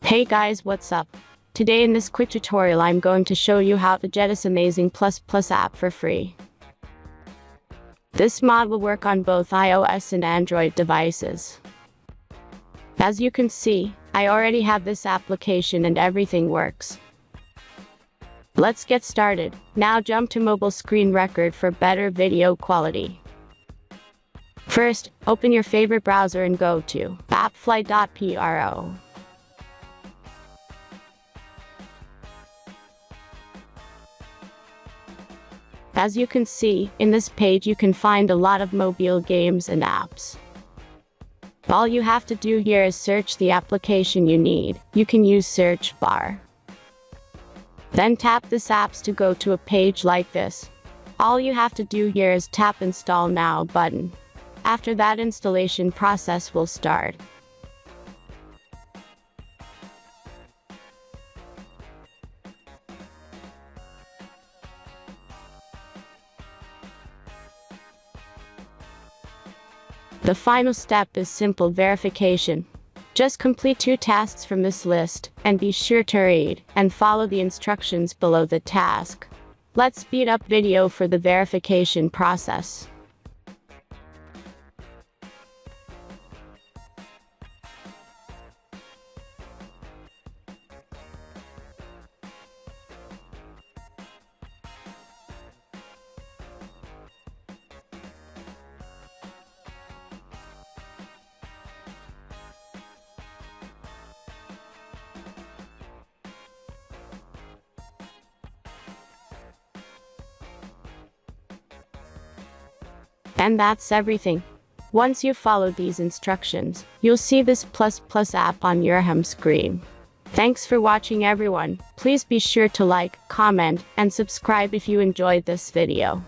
Hey guys, what's up? Today in this quick tutorial I'm going to show you how to get this amazing ++ app for free. This mod will work on both iOS and Android devices. As you can see, I already have this application and everything works. Let's get started. Now jump to mobile screen record for better video quality. First, open your favorite browser and go to appfly.pro. As you can see, in this page you can find a lot of mobile games and apps. All you have to do here is search the application you need. You can use search bar. Then tap this apps to go to a page like this. All you have to do here is tap Install Now button. After that, installation process will start. The final step is simple verification. Just complete 2 tasks from this list, and be sure to read and follow the instructions below the task. Let's speed up video for the verification process. And that's everything. Once you follow these instructions, you'll see this ++ app on your home screen. Thanks for watching everyone. Please be sure to like, comment, and subscribe if you enjoyed this video.